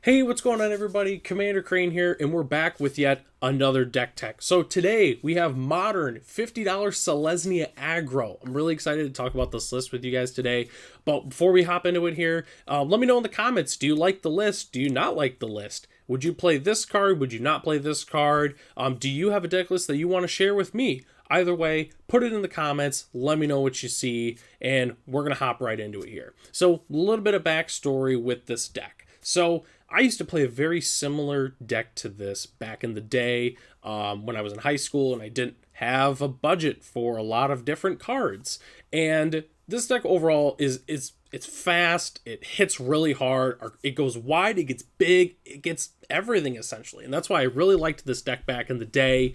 Hey, what's going on, everybody? Commander Crane here, and we're back with yet another deck tech. So today we have modern $50 Selesyna Aggro. I'm really excited to talk about this list with you guys today. But before we hop into it here, let me know in the comments, do you like the list? Do you not like the list? Would you play this card? Would you not play this card? Do you have a deck list that you want to share with me? Either way, put it in the comments, let me know what you see, and we're going to hop right into it here. So a little bit of backstory with this deck. So I used to play a very similar deck to this back in the day when I was in high school and I didn't have a budget for a lot of different cards. And this deck overall it's fast, it hits really hard, it goes wide, it gets big, it gets everything essentially. And that's why I really liked this deck back in the day.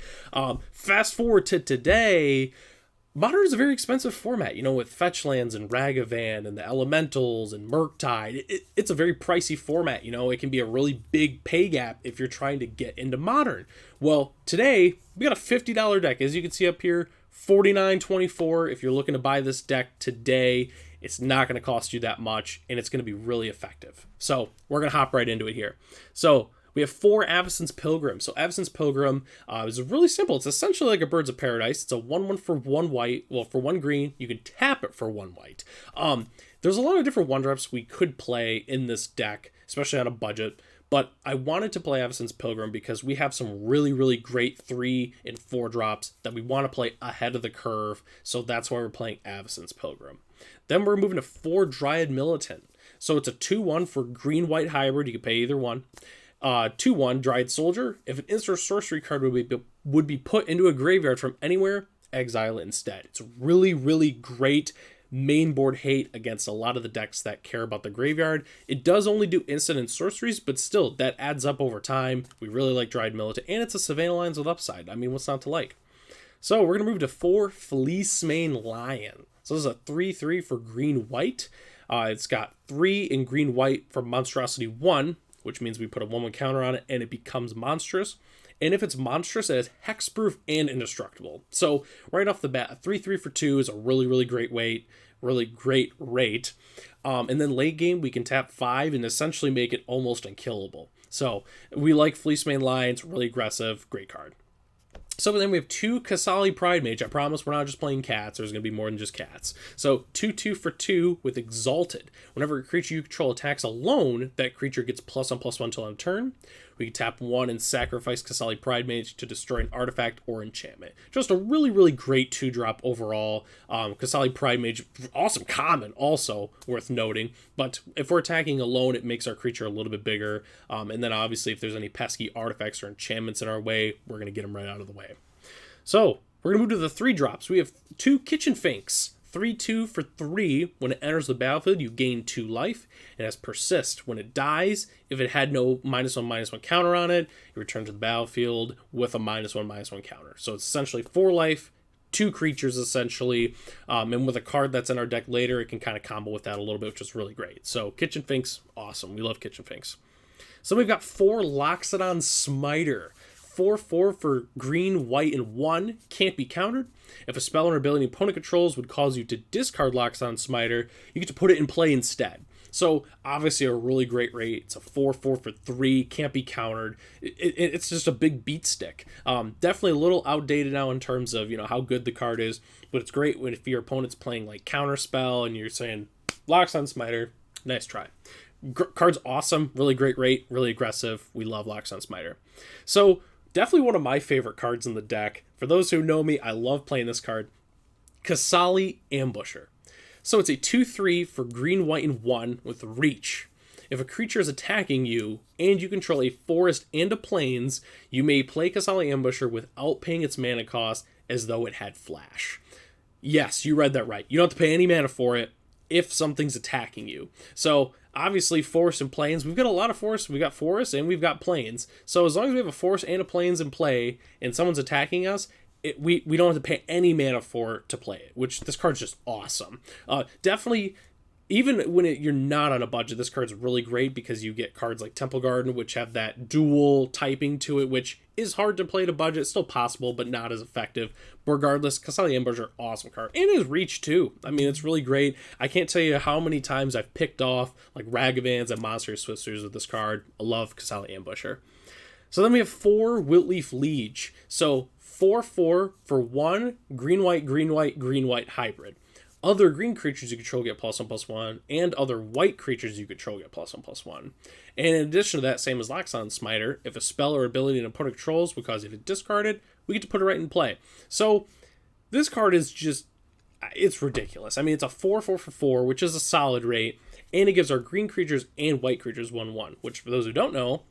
Fast forward to today, Modern is a very expensive format, with Fetchlands and Ragavan and the Elementals and Murktide. It's a very pricey format, it can be a really big pay gap if you're trying to get into Modern. Well, today, we got a $50 deck. As you can see up here, $49.24. If you're looking to buy this deck today, it's not going to cost you that much, and it's going to be really effective. So, we're going to hop right into it here. So, we have 4 Avacyn's Pilgrim. So Avacyn's Pilgrim is really simple. It's essentially like a Birds of Paradise. It's a 1/1 for 1 white. Well, for 1 green, you can tap it for 1 white. There's a lot of different 1-drops we could play in this deck, especially on a budget. But I wanted to play Avacyn's Pilgrim because we have some really, really great 3 and 4 drops that we want to play ahead of the curve. So that's why we're playing Avacyn's Pilgrim. Then we're moving to 4 Dryad Militant. So it's a 2/1 for green-white hybrid. You can pay either one. 2/1 Dryad Soldier. If an instant or sorcery card would be put into a graveyard from anywhere, exile it instead. It's really, really great main board hate against a lot of the decks that care about the graveyard. It does only do instant and sorceries, but still, that adds up over time. We really like Dryad Militant, and it's a Savannah Lions with upside. I mean, what's not to like? So we're going to move to 4 Fleecemane Lion. So this is a 3/3 for green-white. It's got 3 in green-white for Monstrosity 1, which means we put a 1/1 counter on it and it becomes monstrous. And if it's monstrous, it is hexproof and indestructible. So right off the bat, a 3/3 for 2 is a really, really great rate. And then late game, we can tap 5 and essentially make it almost unkillable. So we like Fleecemane Lions, really aggressive, great card. So then we have 2 Qasali Pridemage. I promise we're not just playing cats. There's going to be more than just cats. So 2/2 for 2 with Exalted. Whenever a creature you control attacks alone, that creature gets +1/+1 until end of turn. We can tap 1 and sacrifice Qasali Pridemage to destroy an artifact or enchantment. Just a really, really great 2-drop overall. Qasali Pridemage, awesome common, also worth noting. But if we're attacking alone, it makes our creature a little bit bigger. And then obviously, if there's any pesky artifacts or enchantments in our way, we're going to get them right out of the way. So we're going to move to the 3-drops. We have 2 Kitchen Finks. 3/2 for 3. When it enters the battlefield, you gain 2 life. It has Persist. When it dies, if it had no -1/-1 counter on it, it returns to the battlefield with a -1/-1 counter. So it's essentially 4 life, 2 creatures essentially. And with a card that's in our deck later, it can kind of combo with that a little bit, which is really great. So Kitchen Finks, awesome. We love Kitchen Finks. So we've got 4 Loxodon Smiter. 4/4 for green, white, and 1. Can't be countered. If a spell or ability an opponent controls would cause you to discard Loxodon Smiter, you get to put it in play instead. So, obviously a really great rate. It's a 4/4 for 3. Can't be countered. It's just a big beat stick. Definitely a little outdated now in terms of, how good the card is. But it's great if your opponent's playing, like, Counterspell and you're saying, Loxodon Smiter, nice try. Card's awesome. Really great rate. Really aggressive. We love Loxodon Smiter. So, definitely one of my favorite cards in the deck. For those who know me, I love playing this card. Qasali Ambusher. So it's a 2/3 for green, white, and 1 with Reach. If a creature is attacking you and you control a forest and a plains, you may play Qasali Ambusher without paying its mana cost as though it had Flash. Yes, you read that right. You don't have to pay any mana for it if something's attacking you. So obviously forest and plains, we've got a lot of forests. We've got forests and we've got plains. So as long as we have a forest and a plains in play and someone's attacking us, we don't have to pay any mana for it to play it, which this card's just awesome. Definitely even when you're not on a budget, this card's really great because you get cards like Temple Garden, which have that dual typing to it, which is hard to play at a budget. It's still possible, but not as effective. Regardless, Selesyna Amber, awesome card. And his reach, too. I mean, it's really great. I can't tell you how many times I've picked off like Ragavans and Monster Swifters with this card. I love Selesyna Ambusher. So then we have 4 Wiltleaf Liege. So 4/4 for 1 green-white, green-white, green-white hybrid. Other green creatures you control get +1/+1, and other white creatures you control get +1/+1. And in addition to that, same as Loxodon Smiter, if a spell or ability an opponent controls would cause you to discard it, we get to put it right in play. So this card is just, it's ridiculous. I mean, it's a 4/4 for 4, which is a solid rate, and it gives our green creatures and white creatures 1/1, which for those who don't know,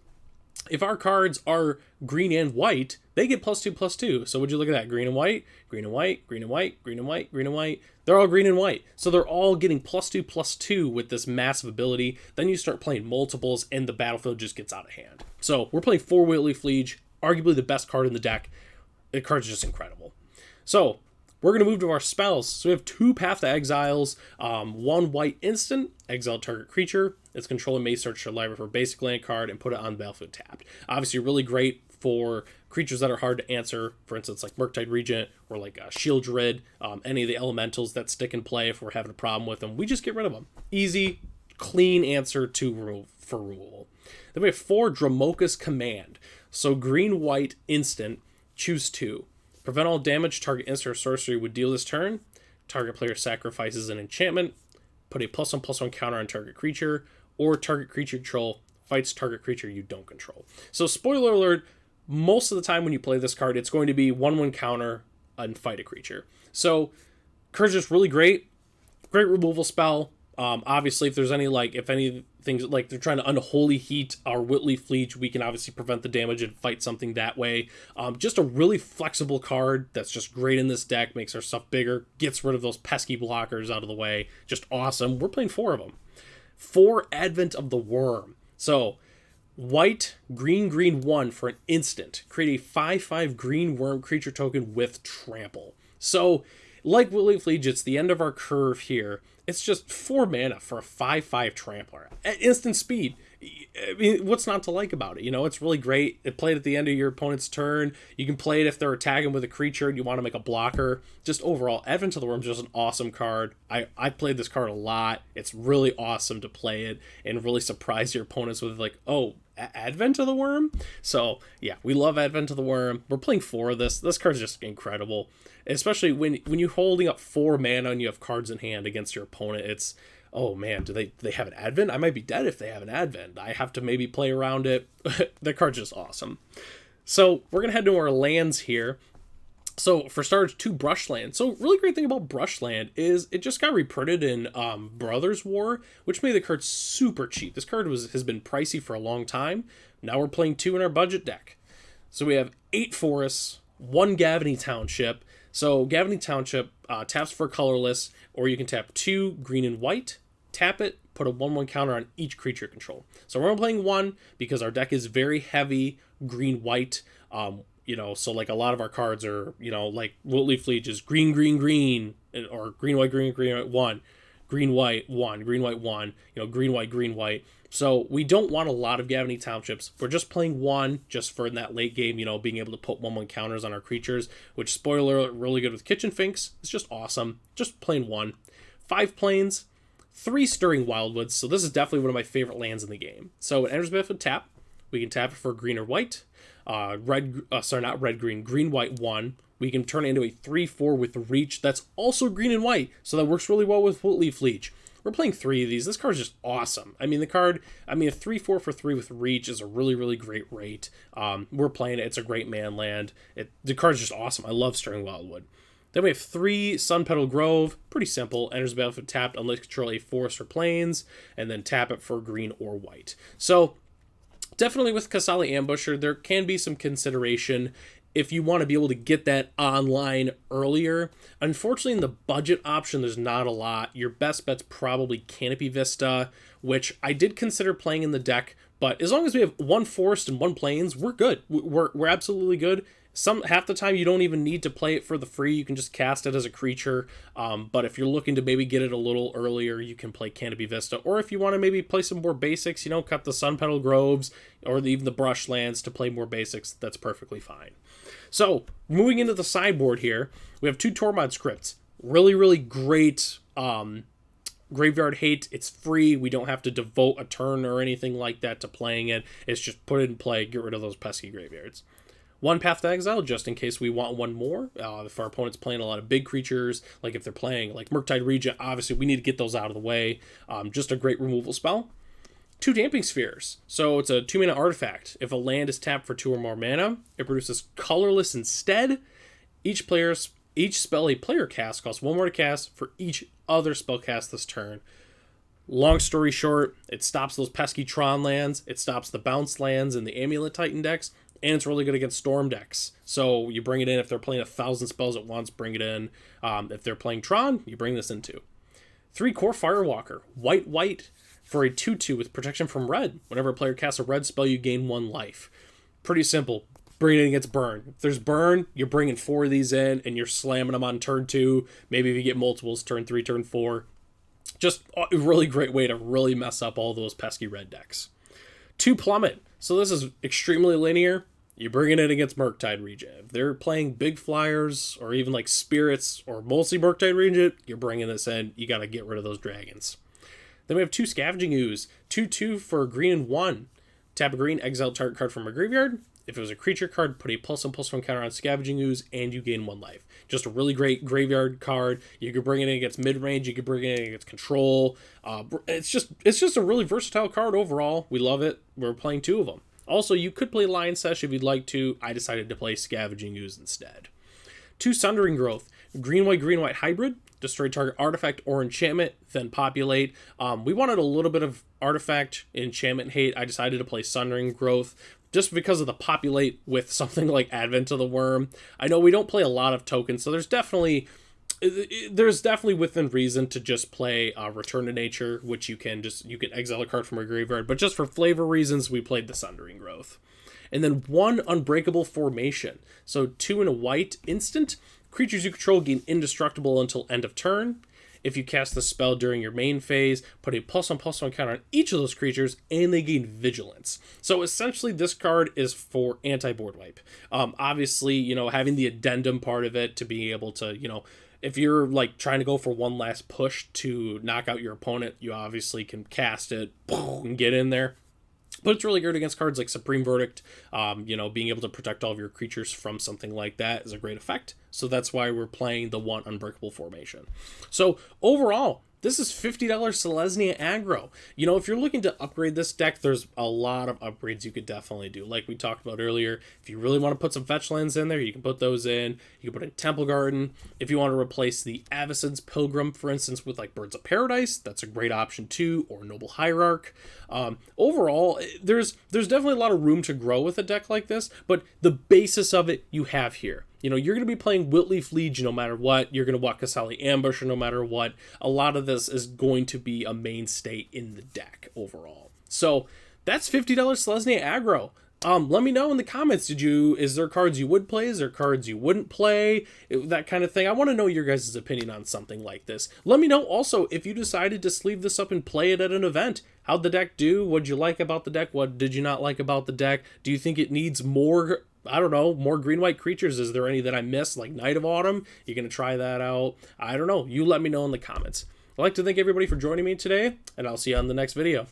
if our cards are green and white, they get +2/+2. So would you look at that? Green and white, green and white, green and white, green and white, green and white. They're all green and white. So they're all getting +2/+2 with this massive ability. Then you start playing multiples and the battlefield just gets out of hand. So we're playing 4 Wiltleaf Liege, arguably the best card in the deck. The card's just incredible. So we're going to move to our spells. So we have 2 Path to Exiles, 1 white instant, exile target creature. Its controller may search your library for a basic land card and put it on the battlefield tapped. Obviously, really great for creatures that are hard to answer. For instance, like Murktide Regent or like Shield Druid, any of the elementals that stick in play if we're having a problem with them. We just get rid of them. Easy, clean answer to removal. Then we have 4 Dromoka's Command. So green-white instant, choose 2. Prevent all damage target instant or sorcery would deal this turn. Target player sacrifices an enchantment. Put a +1/+1 counter on target creature. Or target creature control fights target creature you don't control. So spoiler alert, most of the time when you play this card, it's going to be 1/1 counter and fight a creature. So card's just really great. Great removal spell. Obviously, if there's any, like, if any things, like, they're trying to unholy heat our Wiltleaf Liege, we can obviously prevent the damage and fight something that way. Just a really flexible card that's just great in this deck, makes our stuff bigger, gets rid of those pesky blockers out of the way. Just awesome. We're playing 4 of them. 4 Advent of the Worm. So, white, green, green 1 for an instant. Create a 5/5 green worm creature token with trample. So, like Wiltleaf Liege, it's the end of our curve here. It's just 4 mana for a 5/5 trampler at instant speed. I mean, what's not to like about it? You know, it's really great. It played at the end of your opponent's turn. You can play it if they're attacking with a creature and you want to make a blocker. Just overall, Advent of the Worm is just an awesome card. I played this card a lot. It's really awesome to play it and really surprise your opponents with, like, oh, Advent of the Worm? So, yeah, we love Advent of the Worm. We're playing 4 of this. This card's just incredible. Especially when you're holding up 4 mana and you have cards in hand against your opponent. It's, oh man, do they have an Advent? I might be dead if they have an Advent. I have to maybe play around it. That card's just awesome. So we're going to head to our lands here. So for starters, 2 Brushland. So really great thing about Brushland is it just got reprinted in Brothers War, which made the card super cheap. This card has been pricey for a long time. Now we're playing 2 in our budget deck. So we have 8 forests, 1 Gavany Township. So Gavany Township taps for colorless, or you can tap 2 green and white, tap it, put a 1/1 counter on each creature control. So we're only playing 1 because our deck is very heavy green-white. You know, so like a lot of our cards are, you know, like Wiltleaf Liege is green, green, green, or green, white, green, green, white, 1, green, white, 1, green, white, 1, you know, green, white, green, white. So we don't want a lot of Gavany Townships. We're just playing 1 just for in that late game, you know, being able to put 1/1 counters on our creatures, which, spoiler alert, really good with Kitchen Finks. It's just awesome. Just playing 1. 5 plains, 3 Stirring Wildwoods. So this is definitely one of my favorite lands in the game. So it enters battlefield tap. We can tap it for green or white. Green, white 1. We can turn it into a 3/4 with reach. That's also green and white. So that works really well with Wiltleaf Liege. We're playing 3 of these. This card's just awesome. I mean, a 3/4 for 3 with reach is a really, really great rate. We're playing it. It's a great man land. The card's just awesome. I love Stirring Wildwood. Then we have 3 Sun Petal Grove. Pretty simple. Enters the battlefield tapped unless you control a forest or plains, and then tap it for green or white. So definitely with Selesyna Ambusher, there can be some consideration if you want to be able to get that online earlier. Unfortunately, in the budget option, there's not a lot. Your best bet's probably Canopy Vista, which I did consider playing in the deck, but as long as we have 1 forest and 1 plains, we're good. We're absolutely good. Half the time you don't even need to play it for the free. You can just cast it as a creature. But if you're looking to maybe get it a little earlier, you can play Canopy Vista. Or if you want to maybe play some more basics, cut the Sun Petal Groves or even the Brush Lands to play more basics, that's perfectly fine. So, moving into the sideboard here, we have 2 Tormod scripts. Really, really great Graveyard Hate. It's free. We don't have to devote a turn or anything like that to playing it. It's just put it in play, get rid of those pesky graveyards. 1 Path to Exile, just in case we want one more. If our opponent's playing a lot of big creatures, like if they're playing like Murktide Regent, obviously we need to get those out of the way. Just a great removal spell. 2 Damping Spheres. So it's a 2-mana artifact. If a land is tapped for 2 or more mana, it produces colorless instead. Each spell a player casts costs 1 more to cast for each other spell cast this turn. Long story short, it stops those pesky Tron lands, it stops the bounce lands and the Amulet Titan decks, and it's really good against Storm decks. So you bring it in if they're playing 1,000 spells at once, bring it in. If they're playing Tron, you bring this in too. 3 Core Firewalker. White for a 2/2 with protection from red. Whenever a player casts a red spell, you gain 1 life. Pretty simple. Bring it in against burn. If there's burn, you're bringing 4 of these in and you're slamming them on turn 2. Maybe if you get multiples, turn 3, turn 4. Just a really great way to really mess up all those pesky red decks. 2 Plummet. So this is extremely linear. You bring it in against Murktide Regent. If they're playing big flyers or even like spirits or mostly Murktide Regent, you're bringing this in. You got to get rid of those dragons. Then we have 2 Scavenging Ooze. 2/2 for green and 1. Tap a green, exile target card from a graveyard. If it was a creature card, put a +1/+1 counter on Scavenging Ooze, and you gain 1 life. Just a really great graveyard card. You could bring it in against mid-range. You could bring it in against control. It's just a really versatile card overall. We love it. We're playing 2 of them. Also, you could play Lion Sesh if you'd like to. I decided to play Scavenging Ooze instead. 2 Sundering Growth. Green-white hybrid. Destroy target artifact or enchantment, then populate. We wanted a little bit of artifact enchantment hate. I decided to play Sundering Growth just because of the populate with something like Advent of the Worm. I know we don't play a lot of tokens, so there's definitely within reason to just play Return to Nature, which you can exile a card from a graveyard, but just for flavor reasons, we played the Sundering Growth. And then 1 Unbreakable Formation. So 2 and a white instant. Creatures you control gain indestructible until end of turn. If you cast the spell during your main phase, put a +1/+1 counter on each of those creatures, and they gain vigilance. So essentially, this card is for anti-board wipe. Obviously, having the addendum part of it to be able to, if you're like trying to go for one last push to knock out your opponent, you obviously can cast it and get in there. But it's really good against cards like Supreme Verdict. Being able to protect all of your creatures from something like that is a great effect. So that's why we're playing the 1 Unbreakable Formation. So overall, this is $50 Selesyna Aggro. If you're looking to upgrade this deck, there's a lot of upgrades you could definitely do. Like we talked about earlier, if you really want to put some fetch lands in there, you can put those in. You can put in Temple Garden. If you want to replace the Avacyn's Pilgrim, for instance, with like Birds of Paradise, that's a great option too, or Noble Hierarch. Overall, there's definitely a lot of room to grow with a deck like this, but the basis of it you have here. You're going to be playing Witleaf Legion no matter what. You're going to walk Kasali Ambusher no matter what. A lot of this is going to be a mainstay in the deck overall. So that's $50 Selesyna Aggro. Let me know in the comments, is there cards you would play? Is there cards you wouldn't play? That kind of thing. I want to know your guys' opinion on something like this. Let me know also if you decided to sleeve this up and play it at an event. How'd the deck do? What'd you like about the deck? What did you not like about the deck? Do you think it needs more green-white creatures? Is there any that I missed, like Night of Autumn? You're going to try that out? I don't know. You let me know in the comments. I'd like to thank everybody for joining me today, and I'll see you on the next video.